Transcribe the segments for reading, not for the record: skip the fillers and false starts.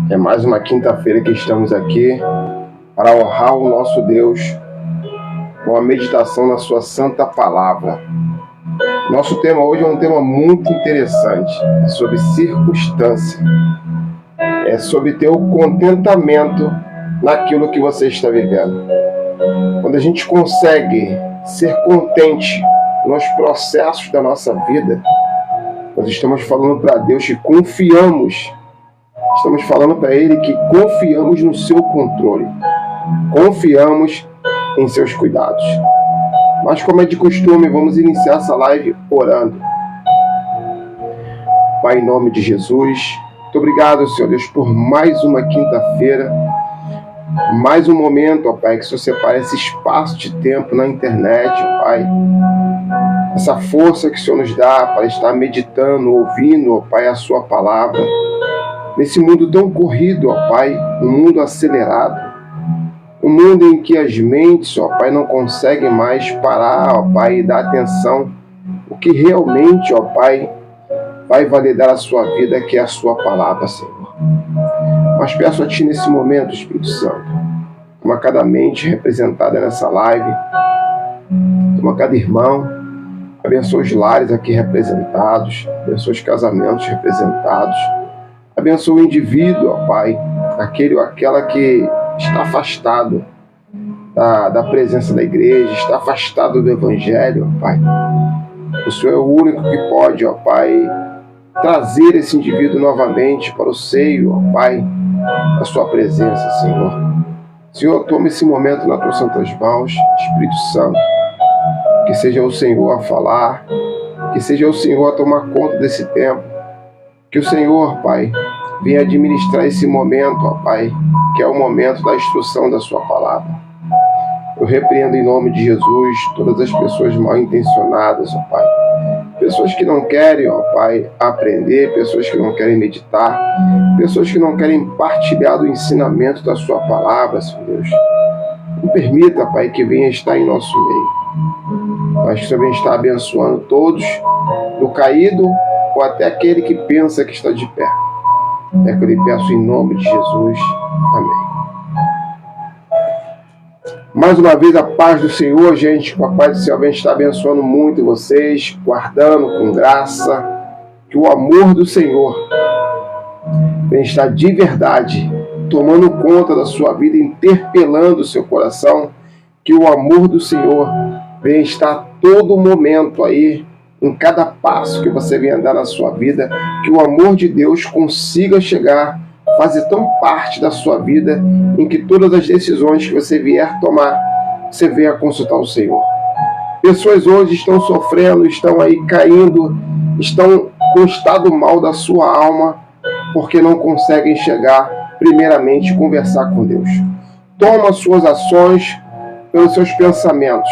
É mais uma quinta-feira que estamos aqui para honrar o nosso Deus com a meditação na sua santa palavra. Nosso tema hoje é um tema muito interessante, é sobre circunstância. É sobre ter o contentamento naquilo que você está vivendo. Quando a gente consegue ser contente nos processos da nossa vida, nós estamos falando para Deus que confiamos. Estamos falando para Ele que confiamos no seu controle. Confiamos em seus cuidados. Mas como é de costume, vamos iniciar essa live orando. Pai, em nome de Jesus, muito obrigado, Senhor Deus, por mais uma quinta-feira, mais um momento, ó Pai, que o Senhor separa esse espaço de tempo na internet, ó Pai. Essa força que o Senhor nos dá para estar meditando, ouvindo, ó Pai, a sua palavra. Nesse mundo tão corrido, ó Pai, um mundo acelerado, um mundo em que as mentes, ó Pai, não conseguem mais parar, ó Pai, e dar atenção o que realmente, ó Pai, vai validar a sua vida, que é a sua palavra, Senhor. Mas peço a Ti nesse momento, Espírito Santo, toma cada mente representada nessa live, toma cada irmão, abençoa os lares aqui representados, abençoa os casamentos representados, abençoa o indivíduo, ó Pai, aquele ou aquela que está afastado da presença da igreja, está afastado do Evangelho, ó Pai. O Senhor é o único que pode, ó Pai, trazer esse indivíduo novamente para o seio, ó Pai, da sua presença, Senhor. Senhor, toma esse momento nas tuas santas mãos, Espírito Santo, que seja o Senhor a falar, que seja o Senhor a tomar conta desse tempo, que o Senhor, Pai, venha administrar esse momento, ó Pai, que é o momento da instrução da sua palavra. Eu repreendo em nome de Jesus todas as pessoas mal intencionadas, ó Pai. Pessoas que não querem, ó Pai, aprender, pessoas que não querem meditar, pessoas que não querem partilhar do ensinamento da sua palavra, Senhor Deus. Não permita, Pai, que venha estar em nosso meio, mas que o Senhor venha estar abençoando todos, do caído ou até aquele que pensa que está de pé. É que eu lhe peço em nome de Jesus. Amém. Mais uma vez, a paz do Senhor, gente. Com a paz do Senhor, vem estar abençoando muito vocês, guardando com graça. Que o amor do Senhor vem estar de verdade tomando conta da sua vida, interpelando o seu coração. Que o amor do Senhor vem estar a todo momento aí, em cada passo que você vem andar na sua vida, que o amor de Deus consiga chegar, fazer tão parte da sua vida, em que todas as decisões que você vier tomar, você venha consultar o Senhor. Pessoas hoje estão sofrendo, estão aí caindo, estão com estado mal da sua alma, porque não conseguem chegar, primeiramente, conversar com Deus. Toma suas ações pelos seus pensamentos.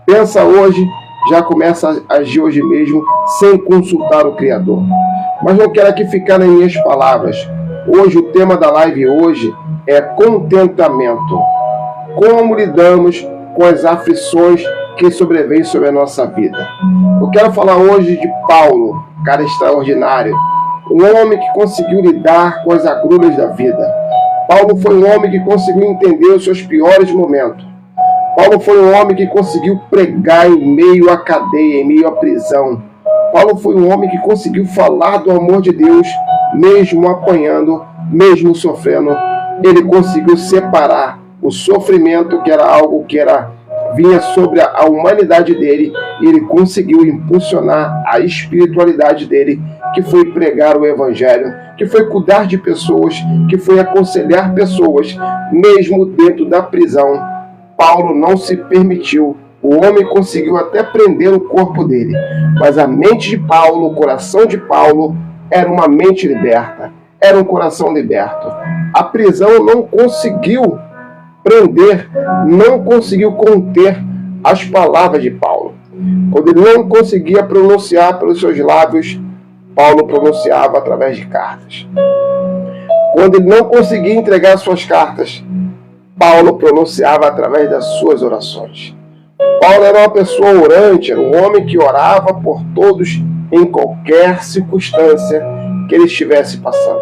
Pensa hoje, já começa a agir hoje mesmo, sem consultar o Criador. Mas não quero aqui ficar nas minhas palavras. Hoje, o tema da live hoje é contentamento. Como lidamos com as aflições que sobrevêm sobre a nossa vida. Eu quero falar hoje de Paulo, cara extraordinário. Um homem que conseguiu lidar com as agruras da vida. Paulo foi um homem que conseguiu entender os seus piores momentos. Paulo foi um homem que conseguiu pregar em meio à cadeia, em meio à prisão. Paulo foi um homem que conseguiu falar do amor de Deus, mesmo apanhando, mesmo sofrendo. Ele conseguiu separar o sofrimento, que era algo que vinha sobre a humanidade dele, e ele conseguiu impulsionar a espiritualidade dele, que foi pregar o Evangelho, que foi cuidar de pessoas, que foi aconselhar pessoas, mesmo dentro da prisão. Paulo não se permitiu. O homem conseguiu até prender o corpo dele, mas a mente de Paulo, o coração de Paulo, era uma mente liberta, era um coração liberto. A prisão não conseguiu prender, não conseguiu conter as palavras de Paulo. Quando ele não conseguia pronunciar pelos seus lábios, Paulo pronunciava através de cartas. Quando ele não conseguia entregar suas cartas, Paulo pronunciava através das suas orações. Paulo era uma pessoa orante, era um homem que orava por todos em qualquer circunstância que ele estivesse passando.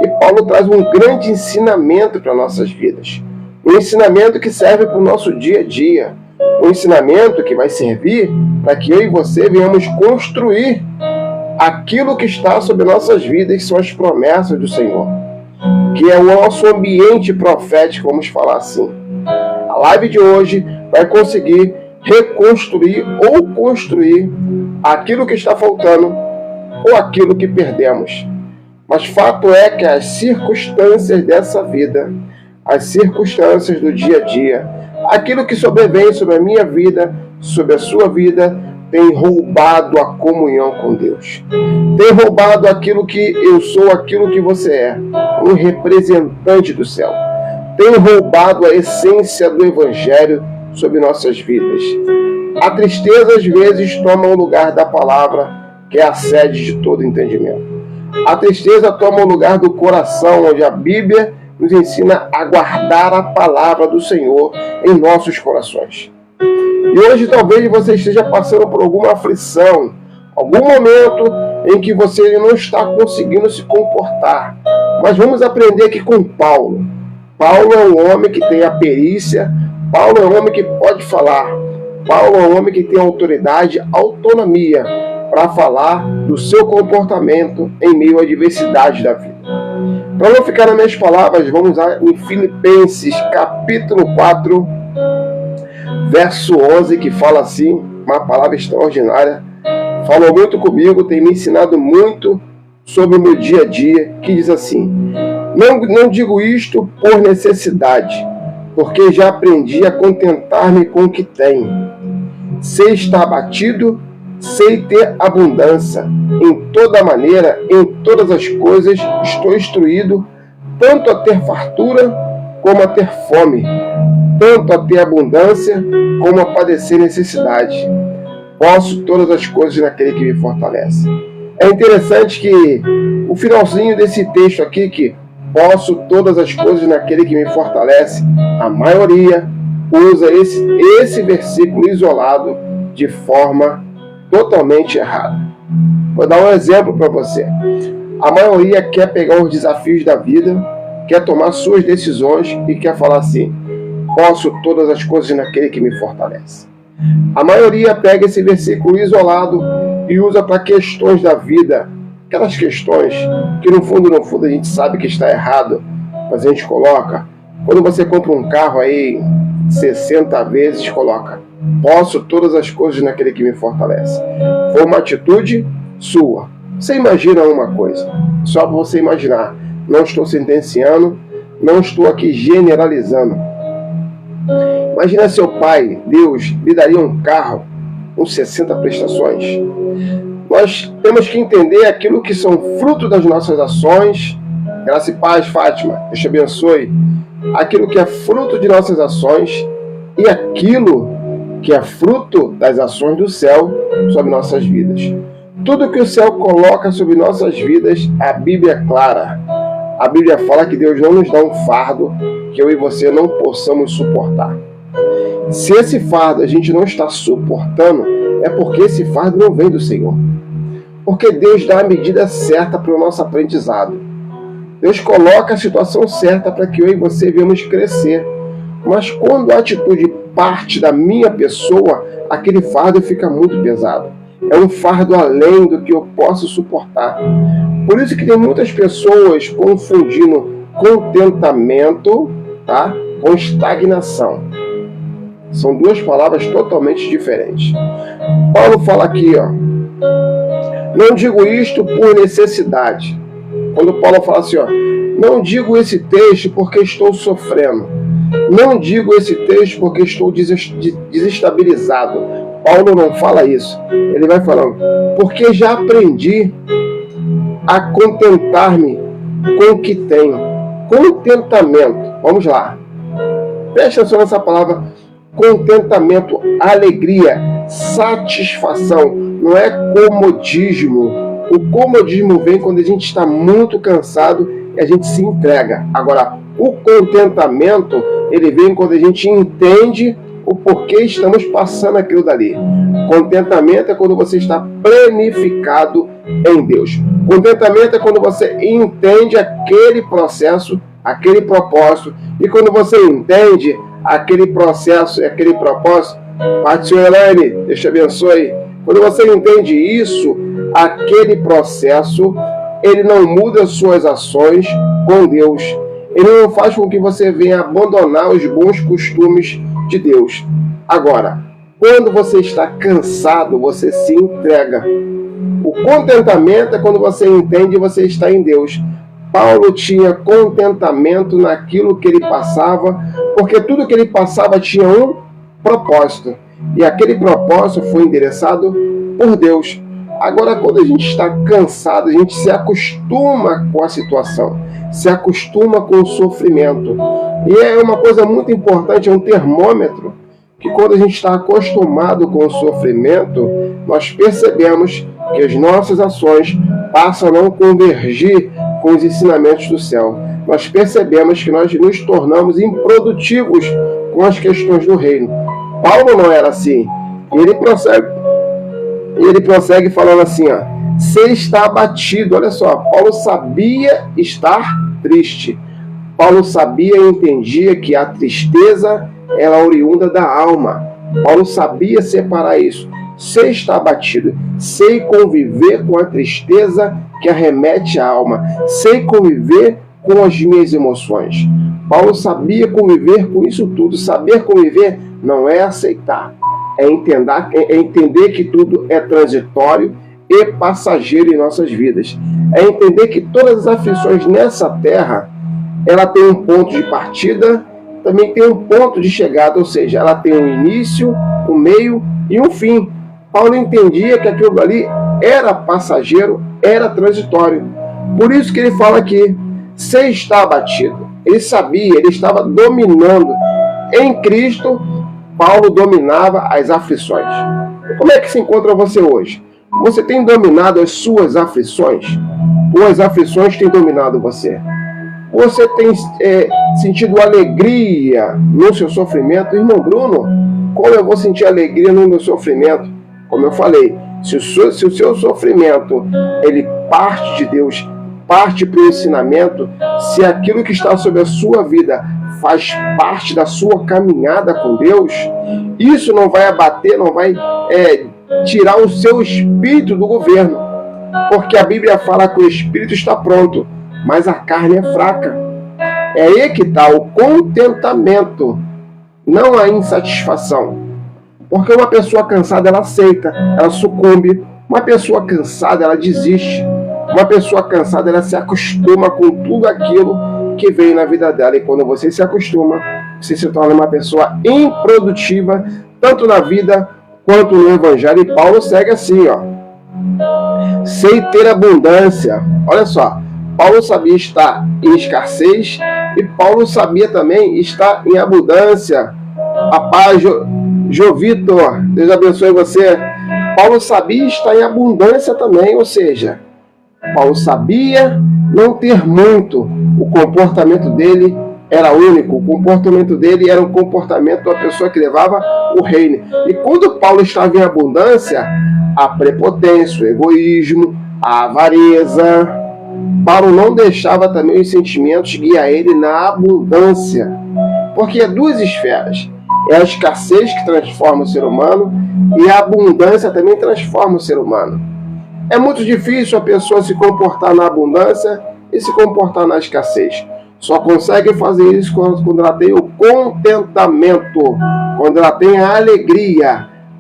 E Paulo traz um grande ensinamento para nossas vidas. Um ensinamento que serve para o nosso dia a dia. Um ensinamento que vai servir para que eu e você venhamos construir aquilo que está sobre nossas vidas, que são as promessas do Senhor. Que é o nosso ambiente profético, vamos falar assim. A live de hoje vai conseguir reconstruir ou construir aquilo que está faltando ou aquilo que perdemos. Mas fato é que as circunstâncias dessa vida, as circunstâncias do dia a dia, aquilo que sobrevém sobre a minha vida, sobre a sua vida, tem roubado a comunhão com Deus. Tem roubado aquilo que eu sou, aquilo que você é, um representante do céu. Tem roubado a essência do Evangelho sobre nossas vidas. A tristeza, às vezes, toma o lugar da palavra, que é a sede de todo entendimento. A tristeza toma o lugar do coração, onde a Bíblia nos ensina a guardar a palavra do Senhor em nossos corações. E hoje talvez você esteja passando por alguma aflição, algum momento em que você não está conseguindo se comportar. Mas vamos aprender aqui com Paulo. Paulo é um homem que tem a perícia, Paulo é um homem que pode falar, Paulo é um homem que tem autoridade, autonomia para falar do seu comportamento em meio à adversidade da vida. Para não ficar nas minhas palavras, vamos lá em Filipenses capítulo 4, verso 11, que fala assim, uma palavra extraordinária, falou muito comigo, tem me ensinado muito sobre o meu dia a dia, que diz assim: não digo isto por necessidade, porque já aprendi a contentar-me com o que tenho. Sei estar abatido, sei ter abundância. Em toda maneira, em todas as coisas, estou instruído, tanto a ter fartura como a ter fome, tanto a ter abundância como a padecer necessidade. Posso todas as coisas naquele que me fortalece. É interessante que o finalzinho desse texto aqui, que posso todas as coisas naquele que me fortalece, a maioria usa esse versículo isolado de forma totalmente errada. Vou dar um exemplo para você. A maioria quer pegar os desafios da vida, quer tomar suas decisões e quer falar assim: posso todas as coisas naquele que me fortalece. A maioria pega esse versículo isolado e usa para questões da vida, aquelas questões que no fundo a gente sabe que está errado, mas a gente coloca. Quando você compra um carro aí 60 vezes, coloca: posso todas as coisas naquele que me fortalece. Foi uma atitude sua. Você imagina uma coisa, só para você imaginar. Não estou sentenciando, não estou aqui generalizando. Imagina seu pai, Deus, lhe daria um carro com 60 prestações. Nós temos que entender aquilo que são fruto das nossas ações. Graça e paz, Fátima, Deus te abençoe. Aquilo que é fruto de nossas ações e aquilo que é fruto das ações do céu sobre nossas vidas. Tudo que o céu coloca sobre nossas vidas, a Bíblia é clara. A Bíblia fala que Deus não nos dá um fardo que eu e você não possamos suportar. Se esse fardo a gente não está suportando, é porque esse fardo não vem do Senhor. Porque Deus dá a medida certa para o nosso aprendizado. Deus coloca a situação certa para que eu e você venhamos crescer. Mas quando a atitude parte da minha pessoa, aquele fardo fica muito pesado. É um fardo além do que eu posso suportar. Por isso que tem muitas pessoas confundindo contentamento, tá, com estagnação. São duas palavras totalmente diferentes. Paulo fala aqui, ó: não digo isto por necessidade. Quando Paulo fala assim, ó: não digo esse texto porque estou sofrendo. Não digo esse texto porque estou desestabilizado. Paulo não fala isso. Ele vai falando: porque já aprendi a contentar-me com o que tenho. Contentamento. Vamos lá. Presta atenção nessa palavra. Contentamento, alegria, satisfação. Não é comodismo. O comodismo vem quando a gente está muito cansado e a gente se entrega. Agora, o contentamento, ele vem quando a gente entende o porquê estamos passando aquilo dali. Contentamento é quando você está planificado em Deus. Contentamento é quando você entende aquele processo, aquele propósito. E quando você entende aquele processo, aquele propósito, Pátio Elaine, Deus te abençoe. Quando você entende isso, aquele processo, ele não muda suas ações com Deus. Ele não faz com que você venha abandonar os bons costumes de Deus. Agora, quando você está cansado, você se entrega. O contentamento é quando você entende e você está em Deus. Paulo tinha contentamento naquilo que ele passava, porque tudo que ele passava tinha um propósito. E aquele propósito foi endereçado por Deus. Agora, quando a gente está cansado, a gente se acostuma com a situação, se acostuma com o sofrimento. E é uma coisa muito importante, é um termômetro, que quando a gente está acostumado com o sofrimento, nós percebemos que as nossas ações passam a não convergir com os ensinamentos do céu. Nós percebemos que nós nos tornamos improdutivos com as questões do reino. Paulo não era assim. E ele prossegue falando assim, ó, você está abatido. Olha só, Paulo sabia estar triste. Paulo sabia e entendia que a tristeza era oriunda da alma. Paulo sabia separar isso. Sei estar abatido, sei conviver com a tristeza que arremete à alma, sei conviver com as minhas emoções. Paulo sabia conviver com isso tudo. Saber conviver não é aceitar, é entender que tudo é transitório e passageiro em nossas vidas. É entender que todas as aflições nessa terra, ela tem um ponto de partida, também tem um ponto de chegada, ou seja, ela tem um início, um meio e um fim. Paulo entendia que aquilo ali era passageiro, era transitório. Por isso que ele fala aqui, você está abatido. Ele sabia, ele estava dominando. Em Cristo, Paulo dominava as aflições. Como é que se encontra você hoje? Você tem dominado as suas aflições? Ou as aflições têm dominado você? Você tem sentido alegria no seu sofrimento? Irmão Bruno, como eu vou sentir alegria no meu sofrimento? Como eu falei, se o seu sofrimento ele parte de Deus, parte para o ensinamento, se aquilo que está sobre a sua vida faz parte da sua caminhada com Deus, isso não vai abater, não vai tirar o seu espírito do governo. Porque a Bíblia fala que o espírito está pronto, mas a carne é fraca. É aí que está o contentamento, não a insatisfação. Porque uma pessoa cansada, ela aceita, ela sucumbe. Uma pessoa cansada, ela desiste. Uma pessoa cansada, ela se acostuma com tudo aquilo que vem na vida dela. E quando você se acostuma, você se torna uma pessoa improdutiva, tanto na vida quanto no Evangelho. E Paulo segue assim, ó. Sem ter abundância. Olha só, Paulo sabia estar em escassez e Paulo sabia também estar em abundância. A paz, Jovitor, Deus abençoe você. Paulo sabia estar em abundância também, ou seja, Paulo sabia não ter muito. O comportamento dele era único. O comportamento dele era um comportamento de uma pessoa que levava o reino. E quando Paulo estava em abundância, a prepotência, o egoísmo, a avareza, Paulo não deixava também os sentimentos guiar ele na abundância. Porque é duas esferas. É a escassez que transforma o ser humano e a abundância também transforma o ser humano. É muito difícil a pessoa se comportar na abundância e se comportar na escassez. Só consegue fazer isso quando ela tem o contentamento, quando ela tem a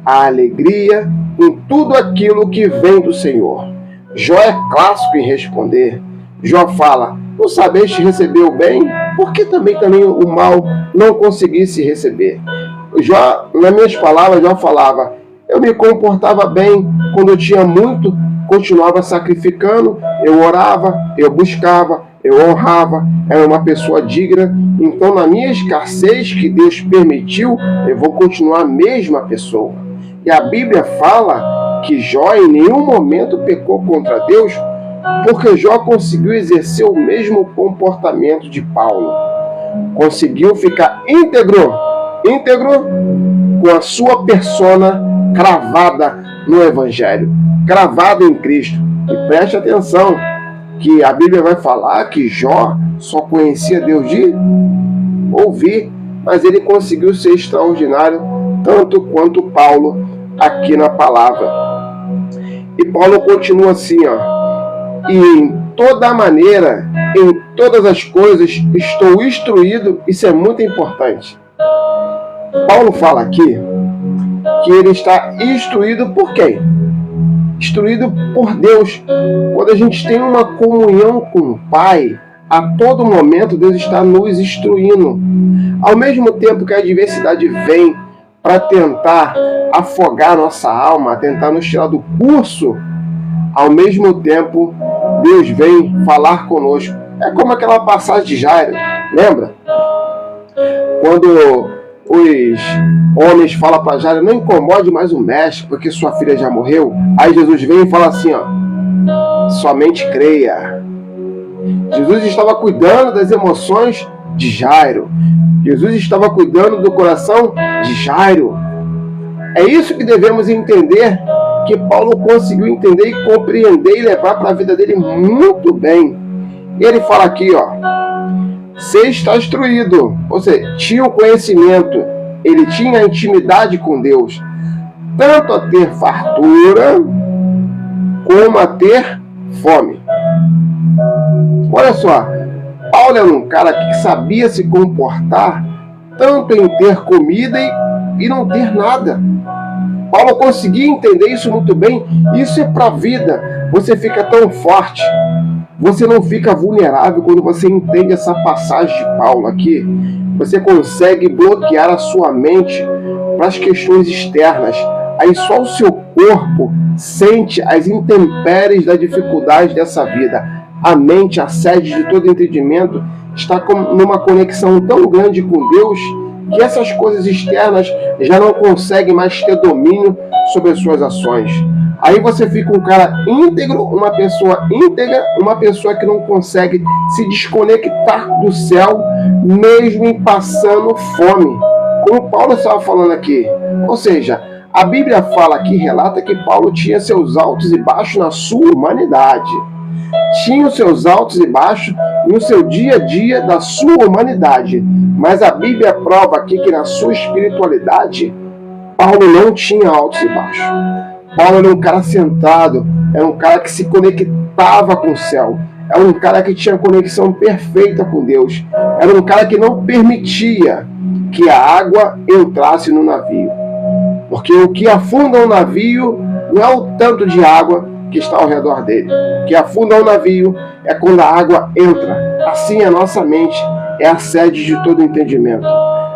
alegria em tudo aquilo que vem do Senhor. Jó é clássico em responder. Jó fala, não sabeste receber o bem? Por que também o mal não conseguisse receber? Jó, nas minhas palavras, Jó falava, eu me comportava bem quando eu tinha muito, continuava sacrificando, eu orava, eu buscava, eu honrava, era uma pessoa digna. Então, na minha escassez que Deus permitiu, eu vou continuar a mesma pessoa. E a Bíblia fala que Jó em nenhum momento pecou contra Deus, porque Jó conseguiu exercer o mesmo comportamento de Paulo. Conseguiu ficar íntegro com a sua persona cravada no Evangelho, cravada em Cristo. E preste atenção, que a Bíblia vai falar que Jó só conhecia Deus de ouvir, mas ele conseguiu ser extraordinário, tanto quanto Paulo aqui na palavra. E Paulo continua assim, ó: e em toda maneira, em todas as coisas, estou instruído. Isso é muito importante. Paulo fala aqui que ele está instruído por quem? Instruído por Deus. Quando a gente tem uma comunhão com o Pai, a todo momento Deus está nos instruindo. Ao mesmo tempo que a adversidade vem para tentar afogar nossa alma, tentar nos tirar do curso, ao mesmo tempo Deus vem falar conosco. É como aquela passagem de Jairo, lembra? Quando os homens falam para Jairo: não incomode mais o mestre, porque sua filha já morreu. Aí Jesus vem e fala assim, ó: somente creia. Jesus estava cuidando das emoções de Jairo. Jesus estava cuidando do coração de Jairo. É isso que devemos entender, que Paulo conseguiu entender e compreender e levar para a vida dele muito bem. Ele fala aqui, ó: você está instruído. Ou seja, tinha o conhecimento, ele tinha a intimidade com Deus, tanto a ter fartura como a ter fome. Olha só, Paulo era um cara que sabia se comportar tanto em ter comida e não ter nada. Paulo conseguia entender isso muito bem. Isso é para a vida. Você fica tão forte, você não fica vulnerável quando você entende essa passagem de Paulo aqui. Você consegue bloquear a sua mente para as questões externas. Aí só o seu corpo sente as intempéries da dificuldade dessa vida. A mente, a sede de todo entendimento, está numa conexão tão grande com Deus que essas coisas externas já não conseguem mais ter domínio sobre as suas ações. Aí você fica um cara íntegro, uma pessoa íntegra, uma pessoa que não consegue se desconectar do céu, mesmo em passando fome. Como Paulo estava falando aqui. Ou seja, a Bíblia fala aqui, relata que Paulo tinha seus altos e baixos na sua humanidade. Tinha os seus altos e baixos no seu dia a dia da sua humanidade. Mas a Bíblia prova aqui que na sua espiritualidade, Paulo não tinha altos e baixos. Paulo era um cara centrado, era um cara que se conectava com o céu, era um cara que tinha conexão perfeita com Deus, era um cara que não permitia que a água entrasse no navio. Porque o que afunda um navio não é o tanto de água que está ao redor dele. O que afunda um navio é quando a água entra. Assim a nossa mente é a sede de todo entendimento.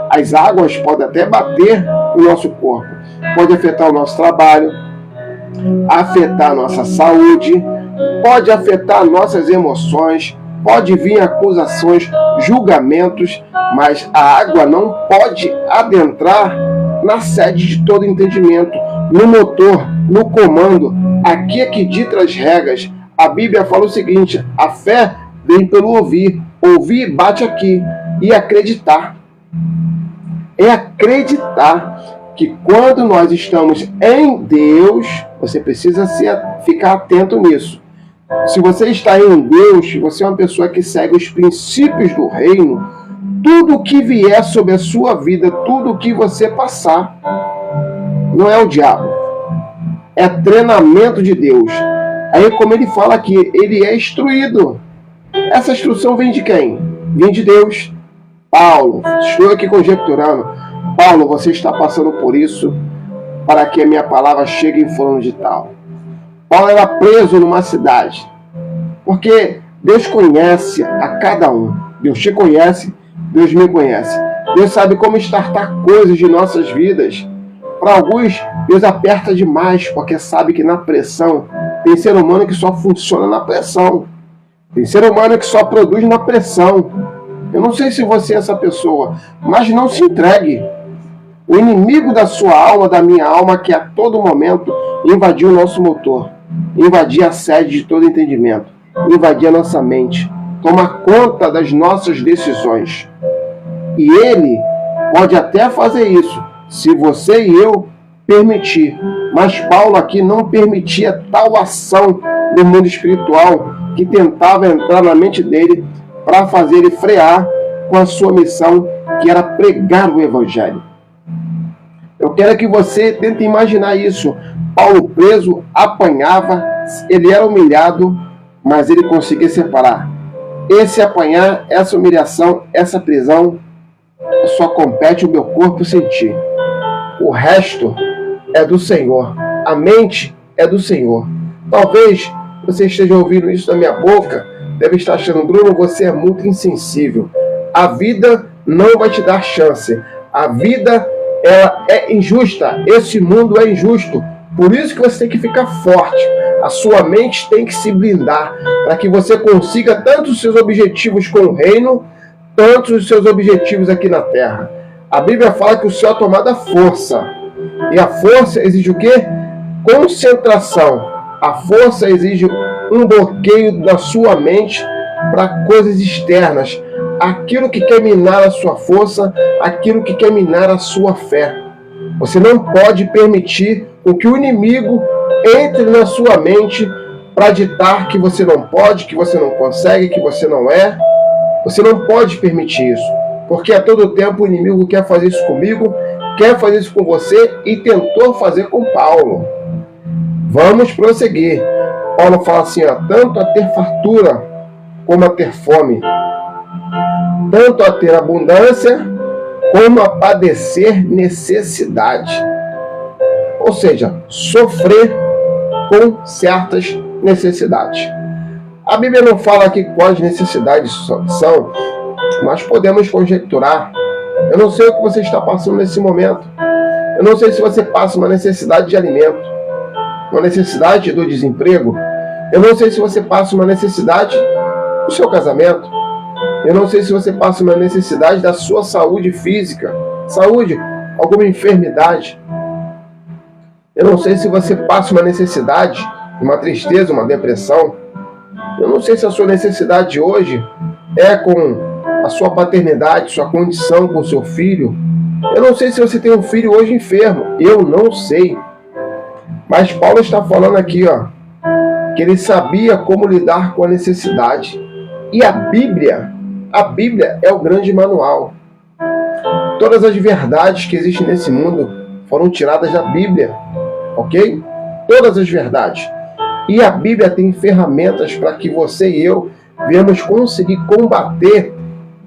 As águas podem até bater no nosso corpo, pode afetar o nosso trabalho, afetar a nossa saúde, pode afetar nossas emoções, pode vir acusações, julgamentos, mas a água não pode adentrar na sede de todo entendimento, no motor, no comando. Aqui é que dita as regras. A Bíblia fala o seguinte: a fé vem pelo ouvir, ouvir bate aqui, e acreditar. É acreditar que quando nós estamos em Deus, você precisa ficar atento nisso. Se você está em Deus, você é uma pessoa que segue os princípios do reino, tudo que vier sobre a sua vida, tudo que você passar, não é o diabo, é treinamento de Deus. Aí, como ele fala aqui, ele é instruído. Essa instrução vem de quem? Vem de Deus. Paulo, estou aqui conjecturando. Paulo, você está passando por isso para que a minha palavra chegue em fulano de tal. Paulo era preso numa cidade, porque Deus conhece a cada um. Deus te conhece, Deus me conhece. Deus sabe como estartar coisas de nossas vidas. Para alguns, Deus aperta demais, porque sabe que na pressão tem ser humano que só funciona na pressão. Tem ser humano que só produz na pressão. Eu não sei se você é essa pessoa, mas não se entregue. O inimigo da sua alma, da minha alma, que a todo momento invadir o nosso motor, invadir a sede de todo entendimento, invadir a nossa mente, tomar conta das nossas decisões. E ele pode até fazer isso se você e eu permitir. Mas Paulo aqui não permitia tal ação do mundo espiritual que tentava entrar na mente dele para fazer ele frear com a sua missão, que era pregar o Evangelho. Eu quero que você tente imaginar isso. Paulo preso, apanhava, ele era humilhado, mas ele conseguia separar. Esse apanhar, essa humilhação, essa prisão, só compete o meu corpo sentir. O resto é do Senhor. A mente é do Senhor. Talvez você esteja ouvindo isso da minha boca, deve estar achando, Bruno, você é muito insensível. A vida não vai te dar chance. A vida, ela é injusta. Esse mundo é injusto. Por isso que você tem que ficar forte. A sua mente tem que se blindar para que você consiga tanto os seus objetivos com o reino, tanto os seus objetivos aqui na terra. A Bíblia fala que o céu é tomado à força. E a força exige o quê? Concentração. A força exige um bloqueio da sua mente para coisas externas. Aquilo que quer minar a sua força, aquilo que quer minar a sua fé. Você não pode permitir que o inimigo entre na sua mente para ditar que você não pode, que você não consegue, que você não é. Você não pode permitir isso, porque a todo tempo o inimigo quer fazer isso comigo, quer fazer isso com você e tentou fazer com Paulo. Vamos prosseguir. Paulo fala assim, ó, tanto a ter fartura como a ter fome, tanto a ter abundância como a padecer necessidade. Ou seja, sofrer com certas necessidades. A Bíblia não fala aqui quais necessidades são, mas podemos conjecturar. Eu não sei o que você está passando nesse momento. Eu não sei se você passa uma necessidade de alimento, uma necessidade do desemprego. Eu não sei se você passa uma necessidade do seu casamento. Eu não sei se você passa uma necessidade da sua saúde física, alguma enfermidade. Eu não sei se você passa uma necessidade, uma tristeza, uma depressão. Eu não sei se a sua necessidade hoje é com a sua paternidade, sua condição com o seu filho. Eu não sei se você tem um filho hoje enfermo. Eu não sei. Mas Paulo está falando aqui, ó, que ele sabia como lidar com a necessidade. E a Bíblia é o grande manual. Todas as verdades que existem nesse mundo foram tiradas da Bíblia, ok? Todas as verdades. E a Bíblia tem ferramentas para que você e eu venhamos conseguir combater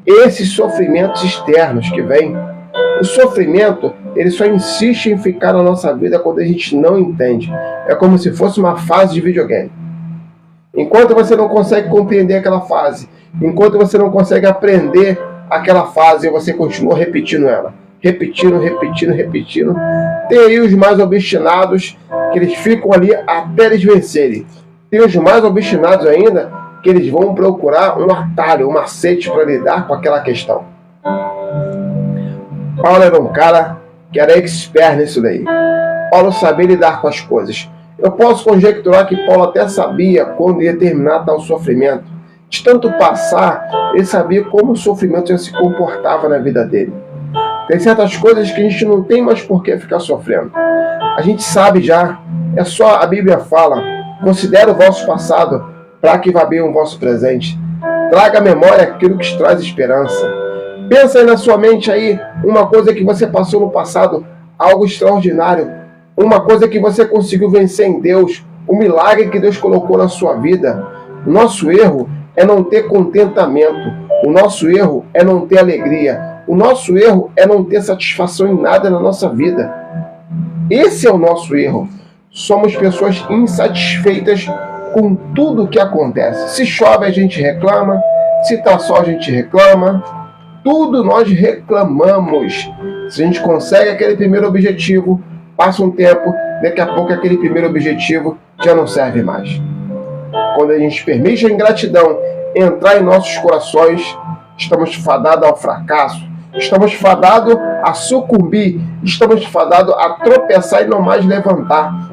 esses sofrimentos externos que vêm. O sofrimento, ele só insiste em ficar na nossa vida quando a gente não entende. É como se fosse uma fase de videogame. Enquanto você não consegue compreender aquela fase, enquanto você não consegue aprender aquela fase, você continua repetindo ela. Repetindo. Tem aí os mais obstinados, que eles ficam ali até eles vencerem. Tem os mais obstinados ainda, que eles vão procurar um atalho, um macete para lidar com aquela questão. Paulo era um cara que era expert nisso daí. Paulo sabia lidar com as coisas. Eu posso conjecturar que Paulo até sabia quando ia terminar tal sofrimento. De tanto passar, ele sabia como o sofrimento já se comportava na vida dele. Tem certas coisas que a gente não tem mais por que ficar sofrendo. A gente sabe já, é só a Bíblia fala, considere o vosso passado para que vá bem o vosso presente. Traga à memória aquilo que te traz esperança. Pensa aí na sua mente aí, uma coisa que você passou no passado, algo extraordinário, uma coisa que você conseguiu vencer em Deus, um milagre que Deus colocou na sua vida. O nosso erro é não ter contentamento, o nosso erro é não ter alegria, o nosso erro é não ter satisfação em nada na nossa vida. Esse é o nosso erro. Somos pessoas insatisfeitas com tudo o que acontece. Se chove a gente reclama, se está sol a gente reclama, tudo nós reclamamos. Se a gente consegue aquele primeiro objetivo, passa um tempo, daqui a pouco aquele primeiro objetivo já não serve mais. Quando a gente permite a ingratidão entrar em nossos corações, estamos fadados ao fracasso, estamos fadados a sucumbir, estamos fadados a tropeçar e não mais levantar.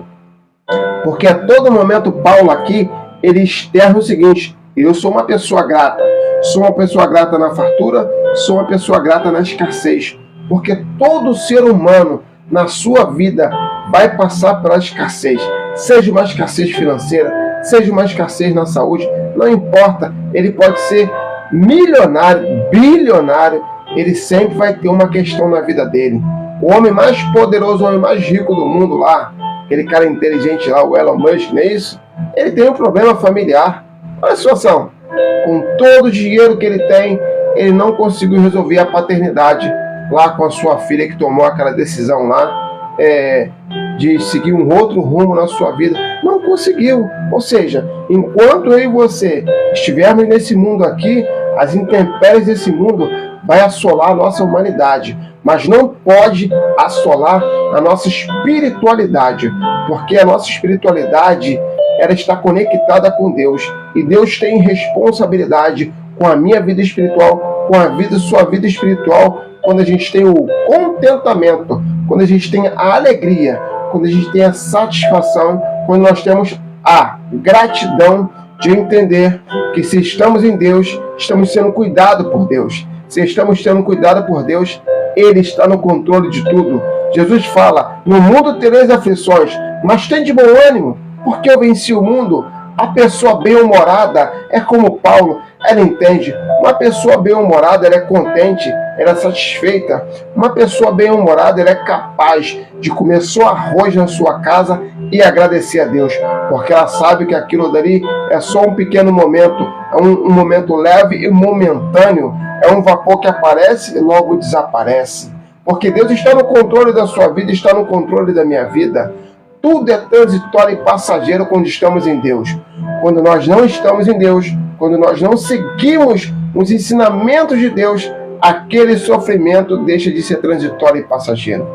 Porque a todo momento Paulo aqui, ele externa o seguinte: eu sou uma pessoa grata. Sou uma pessoa grata na fartura, sou uma pessoa grata na escassez. porque todo ser humano na sua vida vai passar pela escassez, seja uma escassez financeira, seja uma escassez na saúde, não importa, ele pode ser milionário, bilionário, ele sempre vai ter uma questão na vida dele. O homem mais poderoso, o homem mais rico do mundo lá, aquele cara inteligente lá, o Elon Musk, não é isso? Ele tem um problema familiar. Olha a situação, com todo o dinheiro que ele tem, ele não conseguiu resolver a paternidade lá com a sua filha que tomou aquela decisão lá, de seguir um outro rumo na sua vida. Não conseguiu. Ou seja, enquanto eu e você estivermos nesse mundo aqui, as intempéries desse mundo vai assolar a nossa humanidade, mas não pode assolar a nossa espiritualidade, porque a nossa espiritualidade, ela está conectada com Deus, e Deus tem responsabilidade com a minha vida espiritual, com a vida, sua vida espiritual, quando a gente tem o contentamento, quando a gente tem a alegria, quando a gente tem a satisfação, quando nós temos a gratidão de entender que se estamos em Deus, estamos sendo cuidados por Deus. Se estamos sendo cuidados por Deus, Ele está no controle de tudo. Jesus fala, no mundo tereis aflições, mas tem de bom ânimo, porque eu venci o mundo. A pessoa bem-humorada é como Paulo, ela entende. Uma pessoa bem-humorada, ela é contente, ela é satisfeita. Uma pessoa bem-humorada, ela é capaz de comer só arroz na sua casa e agradecer a Deus, porque ela sabe que aquilo dali é só um pequeno momento, é um momento leve e momentâneo, é um vapor que aparece e logo desaparece. Porque Deus está no controle da sua vida, está no controle da minha vida. Tudo é transitório e passageiro quando estamos em Deus. Quando nós não estamos em Deus, quando nós não seguimos os ensinamentos de Deus, aquele sofrimento deixa de ser transitório e passageiro.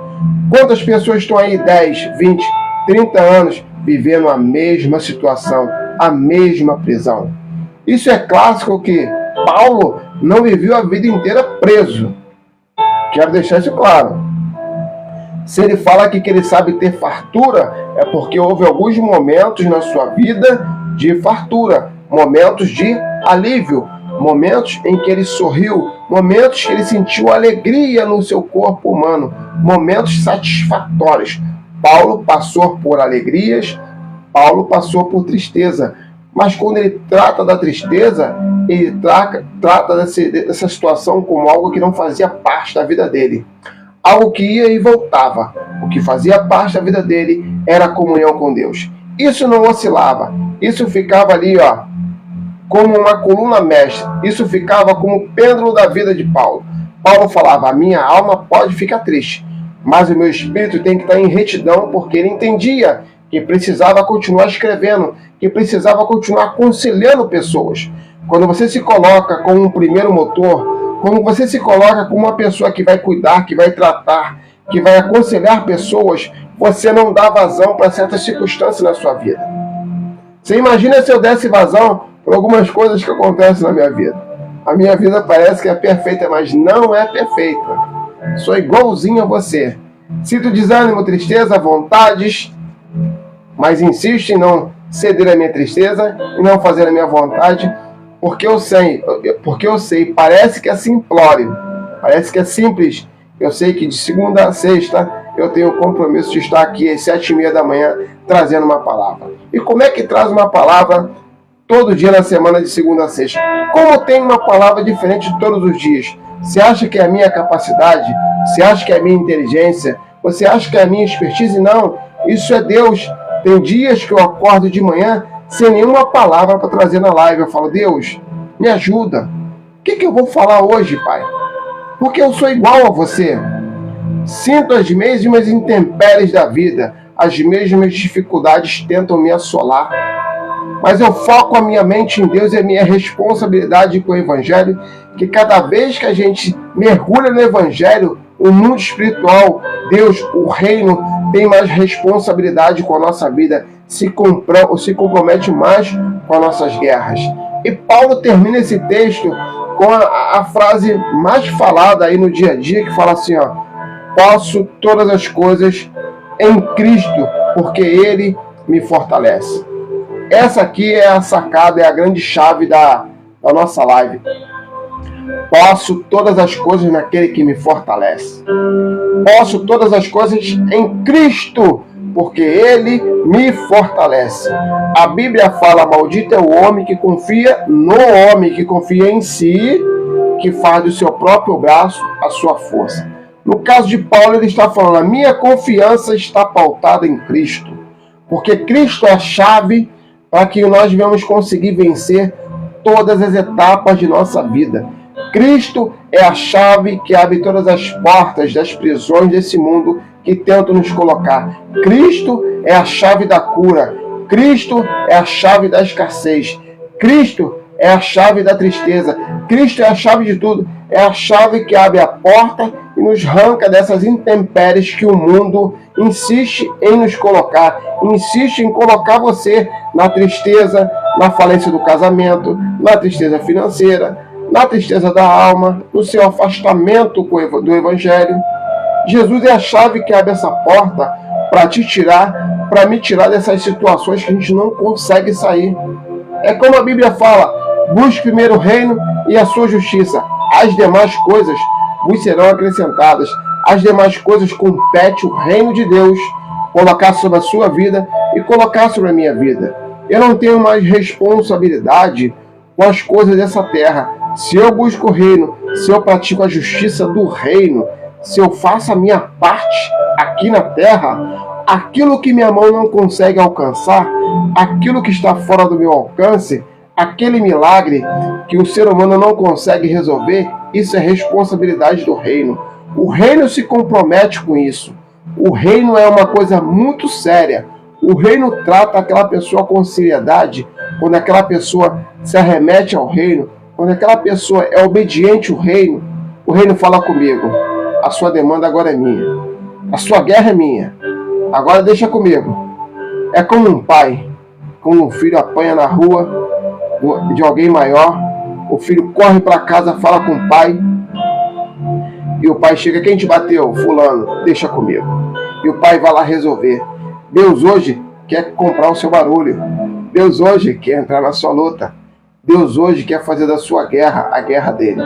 Quantas pessoas estão aí 10, 20, 30 anos vivendo a mesma situação, a mesma prisão? Isso é clássico que Paulo não viveu a vida inteira preso. Quero deixar isso claro. Se ele fala aqui que ele sabe ter fartura, é porque houve alguns momentos na sua vida de fartura, momentos de alívio, momentos em que ele sorriu, momentos que ele sentiu alegria no seu corpo humano, momentos satisfatórios. Paulo passou por alegrias, Paulo passou por tristeza, mas quando ele trata da tristeza, ele trata dessa situação como algo que não fazia parte da vida dele. Algo que ia e voltava. O que fazia parte da vida dele era a comunhão com Deus. Isso não oscilava. Isso ficava ali, como uma coluna mestre. Isso ficava como o pêndulo da vida de Paulo. Paulo falava, a minha alma pode ficar triste, mas o meu espírito tem que estar em retidão, porque ele entendia que precisava continuar escrevendo, que precisava continuar aconselhando pessoas. Quando você se coloca como um primeiro motor, quando você se coloca como uma pessoa que vai cuidar, que vai tratar, que vai aconselhar pessoas, você não dá vazão para certas circunstâncias na sua vida. Você imagina se eu desse vazão por algumas coisas que acontecem na minha vida. A minha vida parece que é perfeita, mas não é perfeita. Sou igualzinho a você. Sinto desânimo, tristeza, vontades, mas insisto em não ceder à minha tristeza e não fazer a minha vontade, porque eu sei, parece que é simplório, parece que é simples. Eu sei que de segunda a sexta eu tenho o compromisso de estar aqui às 7h30 da manhã trazendo uma palavra. E como é que traz uma palavra todo dia na semana de segunda a sexta? Como tem uma palavra diferente todos os dias? Você acha que é a minha capacidade? Você acha que é a minha inteligência? Você acha que é a minha expertise? Não, isso é Deus. Tem dias que eu acordo de manhã sem nenhuma palavra para trazer na live. Eu falo, Deus, me ajuda. O que eu vou falar hoje, Pai? Porque eu sou igual a você. Sinto as mesmas intempéries da vida. As mesmas dificuldades tentam me assolar. Mas eu foco a minha mente em Deus e a minha responsabilidade com o Evangelho, que cada vez que a gente mergulha no Evangelho, o mundo espiritual, Deus, o reino, tem mais responsabilidade com a nossa vida, se compromete mais com as nossas guerras. E Paulo termina esse texto com a frase mais falada aí no dia a dia, que fala assim, posso todas as coisas em Cristo, porque Ele me fortalece. Essa aqui é a sacada, é a grande chave da nossa live. Posso todas as coisas naquele que me fortalece. Posso todas as coisas em Cristo, porque Ele me fortalece. A Bíblia fala, maldito é o homem que confia no homem, que confia em si, que faz do seu próprio braço a sua força. No caso de Paulo, ele está falando, a minha confiança está pautada em Cristo, porque Cristo é a chave para que nós venhamos conseguir vencer todas as etapas de nossa vida. Cristo é a chave que abre todas as portas das prisões desse mundo que tentam nos colocar. Cristo é a chave da cura. Cristo é a chave da escassez. Cristo é a chave da tristeza. Cristo é a chave de tudo. É a chave que abre a porta e nos arranca dessas intempéries que o mundo insiste em nos colocar. Insiste em colocar você na tristeza, na falência do casamento, na tristeza financeira, na tristeza da alma, no seu afastamento do Evangelho. Jesus é a chave que abre essa porta para te tirar, para me tirar dessas situações que a gente não consegue sair. É como a Bíblia fala, busque primeiro o reino e a sua justiça. As demais coisas vos serão acrescentadas. As demais coisas compete o reino de Deus colocar sobre a sua vida e colocar sobre a minha vida. Eu não tenho mais responsabilidade com as coisas dessa terra. Se eu busco o reino, se eu pratico a justiça do reino, se eu faço a minha parte aqui na terra, aquilo que minha mão não consegue alcançar, aquilo que está fora do meu alcance, aquele milagre que o ser humano não consegue resolver, isso é responsabilidade do reino. O reino se compromete com isso. O reino é uma coisa muito séria. O reino trata aquela pessoa com seriedade. Quando aquela pessoa se arremete ao reino, quando aquela pessoa é obediente ao reino, o reino fala comigo. A sua demanda agora é minha. A sua guerra é minha. Agora deixa comigo. É como um pai, quando um filho apanha na rua de alguém maior, o filho corre para casa, fala com o pai, e o pai chega, quem te bateu? Fulano, deixa comigo. E o pai vai lá resolver. Deus hoje quer comprar o seu barulho. Deus hoje quer entrar na sua luta. Deus hoje quer fazer da sua guerra a guerra dele.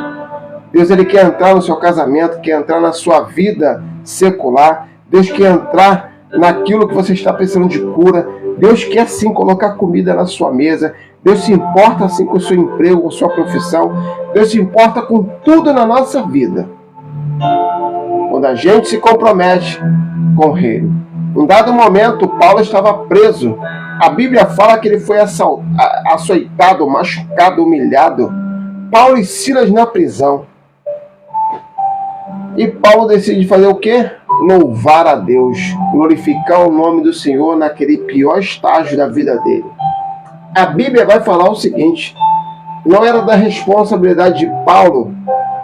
Deus ele quer entrar no seu casamento, quer entrar na sua vida secular. Deus quer entrar naquilo que você está precisando de cura. Deus quer sim colocar comida na sua mesa. Deus se importa sim com o seu emprego, com a sua profissão. Deus se importa com tudo na nossa vida. Quando a gente se compromete com o reino. Num dado momento, Paulo estava preso. A Bíblia fala que ele foi açoitado, machucado, humilhado. Paulo e Silas na prisão. E Paulo decide fazer o quê? Louvar a Deus, glorificar o nome do Senhor naquele pior estágio da vida dele. A Bíblia vai falar o seguinte, não era da responsabilidade de Paulo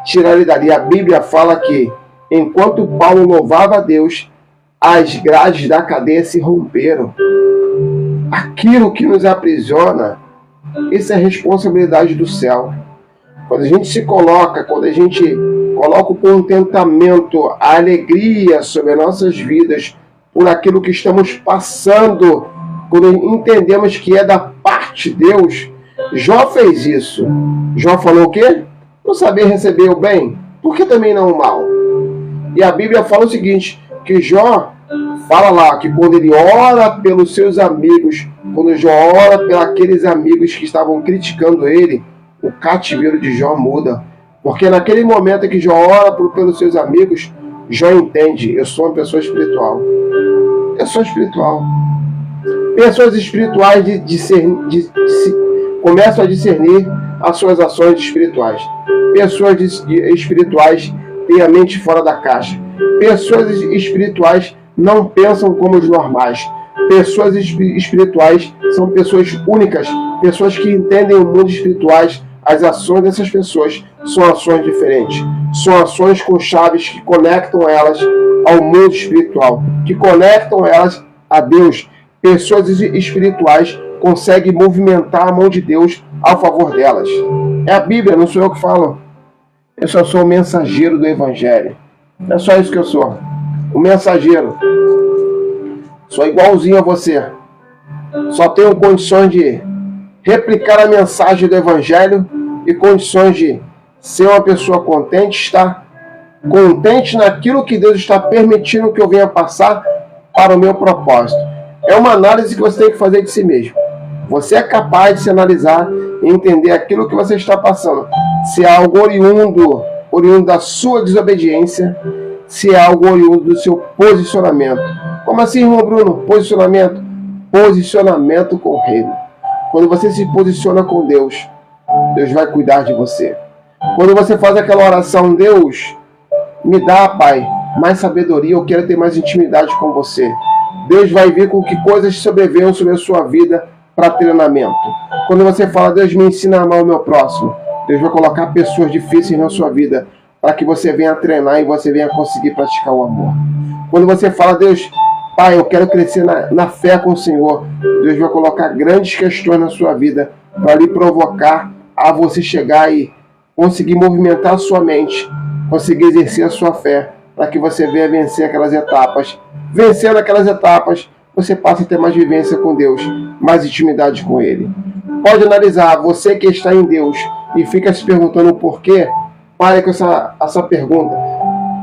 tirar ele dali. A Bíblia fala que, enquanto Paulo louvava a Deus, as grades da cadeia se romperam. Aquilo que nos aprisiona, isso é responsabilidade do céu. Quando a gente se coloca, quando a gente coloca o contentamento, a alegria sobre as nossas vidas, por aquilo que estamos passando, quando entendemos que é da parte de Deus, Jó fez isso. Jó falou o quê? Não saber receber o bem, por que também não o mal? E a Bíblia fala o seguinte, que Jó fala lá que quando ele ora pelos seus amigos, quando Jó ora pelos aqueles amigos que estavam criticando ele, o cativeiro de Jó muda. Porque naquele momento que Jó ora pelos seus amigos, Jó entende, eu sou uma pessoa espiritual. Eu sou espiritual. Pessoas espirituais começam a discernir as suas ações espirituais. Pessoas espirituais têm a mente fora da caixa. Pessoas espirituais não pensam como os normais. Pessoas espirituais são pessoas únicas, pessoas que entendem o mundo espirituais. As ações dessas pessoas são ações diferentes. São ações com chaves que conectam elas ao mundo espiritual, que conectam elas a Deus. Pessoas espirituais conseguem movimentar a mão de Deus a favor delas. É a Bíblia, não sou eu que falo. Eu só sou o mensageiro do Evangelho. É só isso que eu sou. O mensageiro. Sou igualzinho a você. Só tenho condições de replicar a mensagem do Evangelho e condições de ser uma pessoa contente, estar contente naquilo que Deus está permitindo que eu venha passar para o meu propósito. É uma análise que você tem que fazer de si mesmo. Você é capaz de se analisar e entender aquilo que você está passando. Se é algo oriundo da sua desobediência, se é algo oriundo do seu posicionamento. Como assim, irmão Bruno? Posicionamento? Posicionamento com o reino. Quando você se posiciona com Deus, Deus vai cuidar de você. Quando você faz aquela oração, Deus, me dá, Pai, mais sabedoria, eu quero ter mais intimidade com você. Deus vai vir com que coisas sobrevenham sobre a sua vida para treinamento. Quando você fala, Deus, me ensina a amar o meu próximo, Deus vai colocar pessoas difíceis na sua vida para que você venha treinar e você venha conseguir praticar o amor. Quando você fala, Deus, Pai, eu quero crescer na fé com o Senhor, Deus vai colocar grandes questões na sua vida para lhe provocar a você chegar e conseguir movimentar a sua mente, conseguir exercer a sua fé, para que você venha vencer aquelas etapas. Vencendo aquelas etapas, você passa a ter mais vivência com Deus, mais intimidade com Ele. Pode analisar, você que está em Deus e fica se perguntando o porquê, pare com essa pergunta.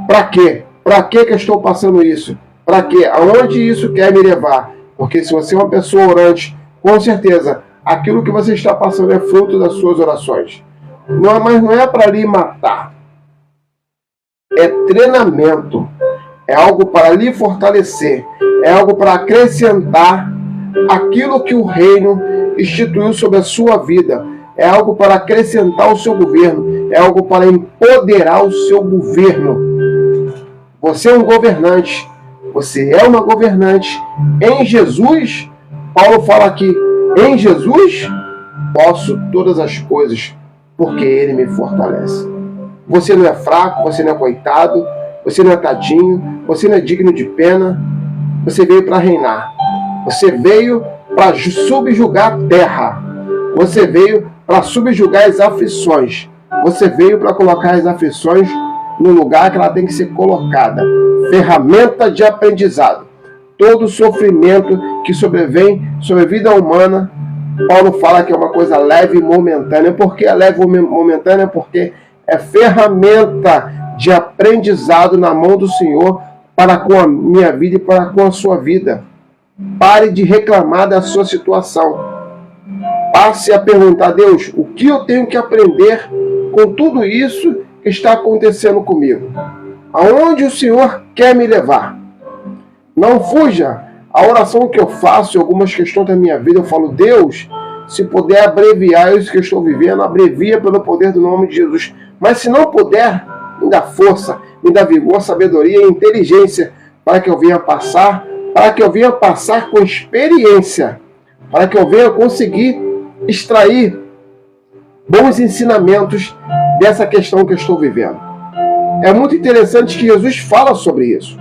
Para quê? Para que eu estou passando isso? Para quê? Aonde isso quer me levar? Porque se você é uma pessoa orante, com certeza, aquilo que você está passando é fruto das suas orações. Mas não é para lhe matar. É treinamento. É algo para lhe fortalecer. É algo para acrescentar aquilo que o reino instituiu sobre a sua vida. É algo para acrescentar o seu governo. É algo para empoderar o seu governo. Você é um governante. Você é uma governante. Em Jesus, Paulo fala aqui, em Jesus posso todas as coisas, porque Ele me fortalece. Você não é fraco, você não é coitado, você não é tadinho, você não é digno de pena. Você veio para reinar. Você veio para subjugar a terra. Você veio para subjugar as aflições. Você veio para colocar as aflições no lugar que ela tem que ser colocada. Ferramenta de aprendizado. Todo sofrimento que sobrevém sobre a vida humana, Paulo fala que é uma coisa leve e momentânea. Por que é leve e momentânea? Porque é ferramenta de aprendizado na mão do Senhor para com a minha vida e para com a sua vida. Pare de reclamar da sua situação. Passe a perguntar, Deus, o que eu tenho que aprender com tudo isso que está acontecendo comigo? Aonde o Senhor quer me levar? Não fuja. A oração que eu faço em algumas questões da minha vida, eu falo, Deus, se puder abreviar isso que eu estou vivendo, abrevia pelo poder do nome de Jesus. Mas se não puder, me dá força, me dá vigor, sabedoria e inteligência para que eu venha passar, com experiência, para que eu venha conseguir extrair bons ensinamentos dessa questão que eu estou vivendo. É muito interessante que Jesus fala sobre isso.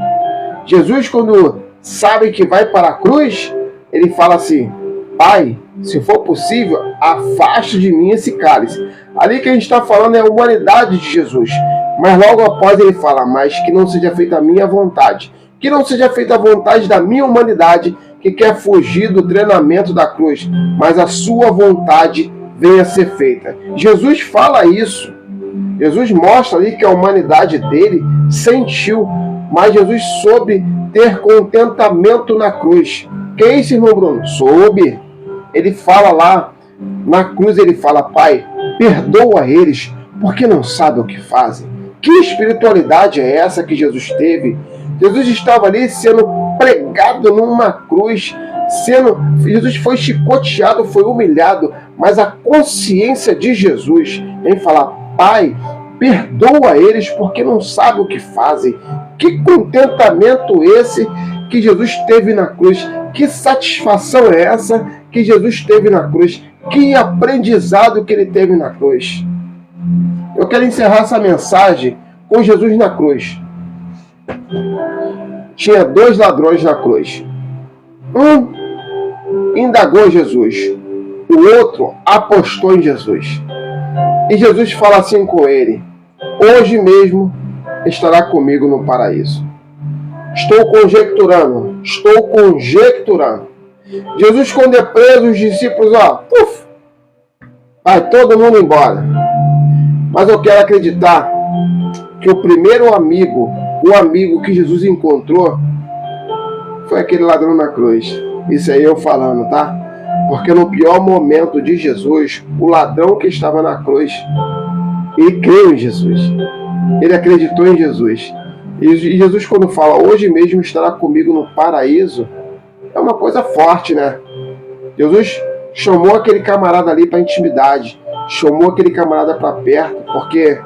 Jesus, quando sabe que vai para a cruz, ele fala assim, Pai, se for possível, afaste de mim esse cálice. Ali que a gente está falando é a humanidade de Jesus. Mas logo após ele fala, mas que não seja feita a minha vontade. Que não seja feita a vontade da minha humanidade, que quer fugir do treinamento da cruz, mas a sua vontade venha a ser feita. Jesus fala isso. Jesus mostra ali que a humanidade dele sentiu, mas Jesus soube ter contentamento na cruz. Que é isso, irmão Bruno? Soube. Ele fala lá, na cruz ele fala, Pai, perdoa eles, porque não sabem o que fazem. Que espiritualidade é essa que Jesus teve? Jesus estava ali sendo pregado numa cruz, Jesus foi chicoteado, foi humilhado, mas a consciência de Jesus em falar, Pai, perdoa eles porque não sabem o que fazem. Que contentamento esse que Jesus teve na cruz? Que satisfação é essa que Jesus teve na cruz? Que aprendizado que ele teve na cruz? Eu quero encerrar essa mensagem com Jesus na cruz. Tinha 2 ladrões na cruz. Um indagou Jesus, o outro apostou em Jesus. E Jesus fala assim com ele, hoje mesmo estará comigo no paraíso. Estou conjecturando. Jesus, quando é preso, os discípulos, vai todo mundo embora. Mas eu quero acreditar que o primeiro amigo, o amigo que Jesus encontrou, foi aquele ladrão na cruz. Isso aí eu falando, tá? Porque no pior momento de Jesus, o ladrão que estava na cruz, ele creu em Jesus. Ele acreditou em Jesus. E Jesus, quando fala, hoje mesmo estará comigo no paraíso, é uma coisa forte, né? Jesus chamou aquele camarada ali para intimidade, chamou aquele camarada para perto, porque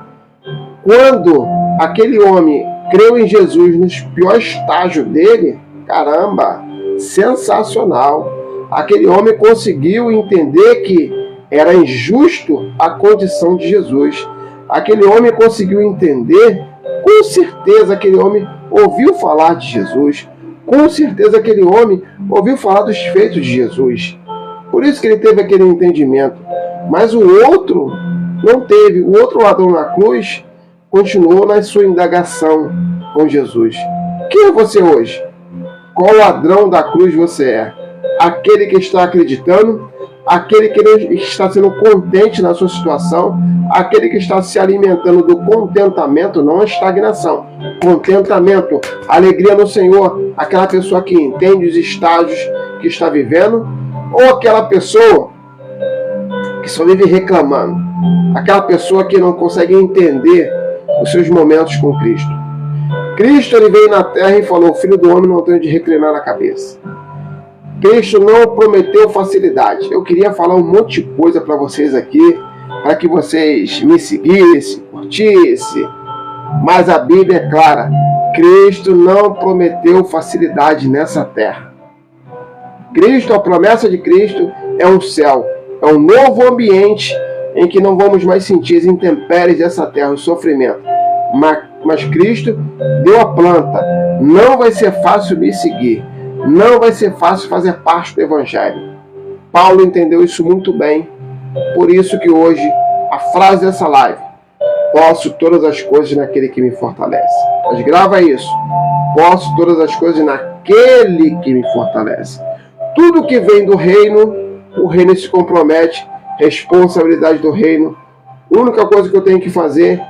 quando aquele homem creu em Jesus no pior estágio dele, caramba, sensacional. Aquele homem conseguiu entender que era injusto a condição de Jesus. Aquele homem conseguiu entender, com certeza aquele homem ouviu falar de Jesus. Com certeza aquele homem ouviu falar dos feitos de Jesus. Por isso que ele teve aquele entendimento. Mas o outro não teve. O outro ladrão na cruz continuou na sua indagação com Jesus. Quem é você hoje? Qual ladrão da cruz você é? Aquele que está acreditando? Aquele que está sendo contente na sua situação? Aquele que está se alimentando do contentamento, não a estagnação. Contentamento, alegria no Senhor. Aquela pessoa que entende os estágios que está vivendo? Ou aquela pessoa que só vive reclamando? Aquela pessoa que não consegue entender os seus momentos com Cristo. Cristo, ele veio na terra e falou, o Filho do Homem não tem de reclinar na cabeça. Cristo não prometeu facilidade. Eu queria falar um monte de coisa para vocês aqui, para que vocês me seguissem, curtissem. Mas a Bíblia é clara. Cristo não prometeu facilidade nessa terra. Cristo, a promessa de Cristo é um céu. É um novo ambiente em que não vamos mais sentir as intempéries dessa terra, o sofrimento. Mas Cristo deu a planta. Não vai ser fácil me seguir. Não vai ser fácil fazer parte do Evangelho. Paulo entendeu isso muito bem. Por isso que hoje, a frase dessa live, posso todas as coisas naquele que me fortalece. Mas grava isso. Posso todas as coisas naquele que me fortalece. Tudo que vem do reino, o reino se compromete. Responsabilidade do reino. A única coisa que eu tenho que fazer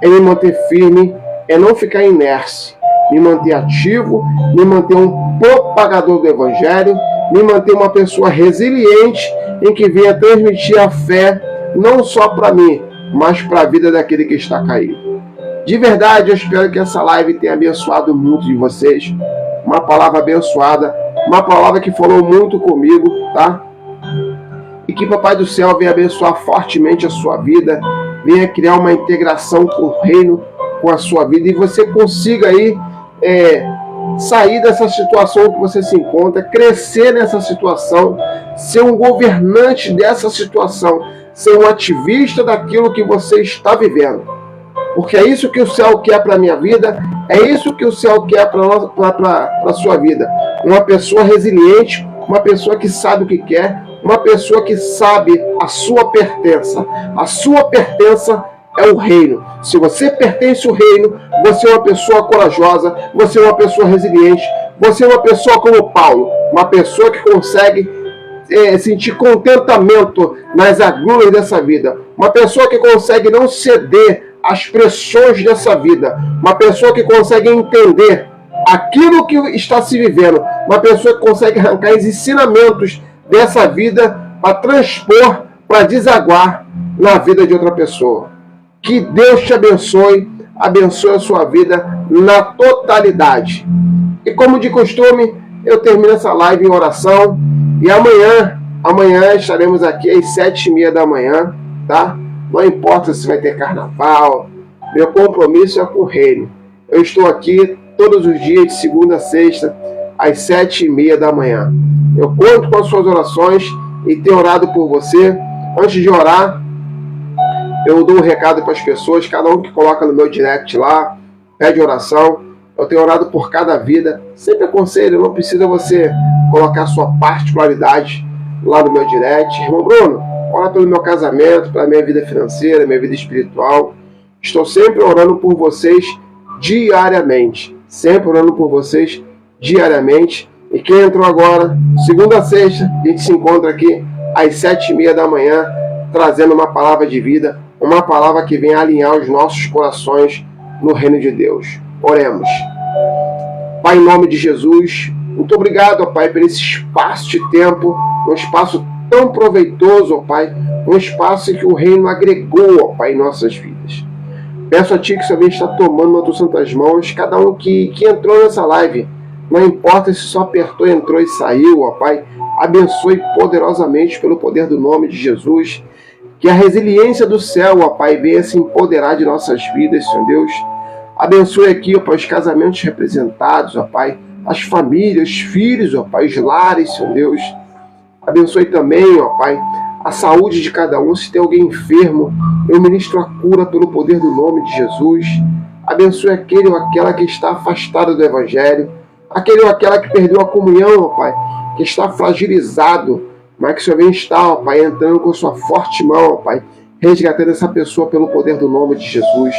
é me manter firme, é não ficar inércia. Me manter ativo, me manter um propagador do Evangelho, me manter uma pessoa resiliente em que venha transmitir a fé não só para mim, mas para a vida daquele que está caído. De verdade, eu espero que essa live tenha abençoado muito de vocês. Uma palavra abençoada, uma palavra que falou muito comigo, tá? E que Papai do Céu venha abençoar fortemente a sua vida, venha criar uma integração com o reino, com a sua vida, e você consiga aí sair dessa situação que você se encontra, crescer nessa situação, ser um governante dessa situação, ser um ativista daquilo que você está vivendo. Porque é isso que o céu quer para a minha vida, é isso que o céu quer para a sua vida. Uma pessoa resiliente, uma pessoa que sabe o que quer, uma pessoa que sabe a sua pertença. A sua pertença é o reino. Se você pertence ao reino, você é uma pessoa corajosa, você é uma pessoa resiliente, você é uma pessoa como Paulo, uma pessoa que consegue sentir contentamento nas agruras dessa vida, uma pessoa que consegue não ceder às pressões dessa vida, uma pessoa que consegue entender aquilo que está se vivendo, uma pessoa que consegue arrancar os ensinamentos dessa vida para transpor, para desaguar na vida de outra pessoa. Que Deus te abençoe, abençoe a sua vida na totalidade. E como de costume, eu termino essa live em oração. E amanhã estaremos aqui às 7h30 da manhã, tá? Não importa se vai ter carnaval, meu compromisso é com o reino. Eu estou aqui todos os dias, de segunda a sexta, às 7h30 da manhã. Eu conto com as suas orações e tenho orado por você. Antes de orar, eu dou um recado para as pessoas, cada um que coloca no meu direct lá, pede oração. Eu tenho orado por cada vida. Sempre aconselho, não precisa você colocar sua particularidade lá no meu direct. Irmão Bruno, ora pelo meu casamento, pela minha vida financeira, minha vida espiritual. Estou sempre orando por vocês diariamente. Sempre orando por vocês diariamente. E quem entrou agora, segunda a sexta, a gente se encontra aqui às 7h30 da manhã, trazendo uma palavra de vida, uma palavra que venha alinhar os nossos corações no reino de Deus. Oremos. Pai, em nome de Jesus, muito obrigado, ó Pai, por esse espaço de tempo, um espaço tão proveitoso, ó Pai, um espaço em que o reino agregou, ó Pai, em nossas vidas. Peço a Ti que o Senhor venha estar tomando nas Tuas santas mãos, cada um que entrou nessa live, não importa se só apertou, entrou e saiu, ó Pai, abençoe poderosamente pelo poder do nome de Jesus, que a resiliência do céu, ó Pai, venha se empoderar de nossas vidas, Senhor Deus. Abençoe aqui, ó Pai, os casamentos representados, ó Pai, as famílias, os filhos, ó Pai, os lares, Senhor Deus. Abençoe também, ó Pai, a saúde de cada um. Se tem alguém enfermo, eu ministro a cura pelo poder do nome de Jesus. Abençoe aquele ou aquela que está afastado do Evangelho, aquele ou aquela que perdeu a comunhão, ó Pai, que está fragilizado, mas que o Senhor venha estar, ó Pai, entrando com sua forte mão, ó Pai, resgatando essa pessoa pelo poder do nome de Jesus.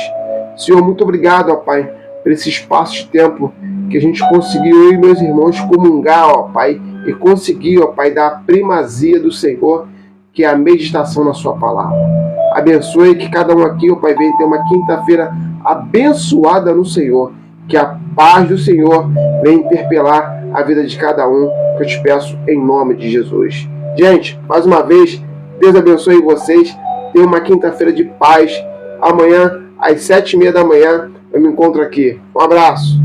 Senhor, muito obrigado, ó Pai, por esse espaço de tempo que a gente conseguiu, eu e meus irmãos, comungar, ó Pai, e conseguir, ó Pai, dar a primazia do Senhor, que é a meditação na sua palavra. Abençoe que cada um aqui, ó Pai, venha ter uma quinta-feira abençoada no Senhor, que a paz do Senhor venha interpelar a vida de cada um, que eu te peço em nome de Jesus. Gente, mais uma vez, Deus abençoe vocês, tenha uma quinta-feira de paz. Amanhã, às 7h30 da manhã, eu me encontro aqui. Um abraço.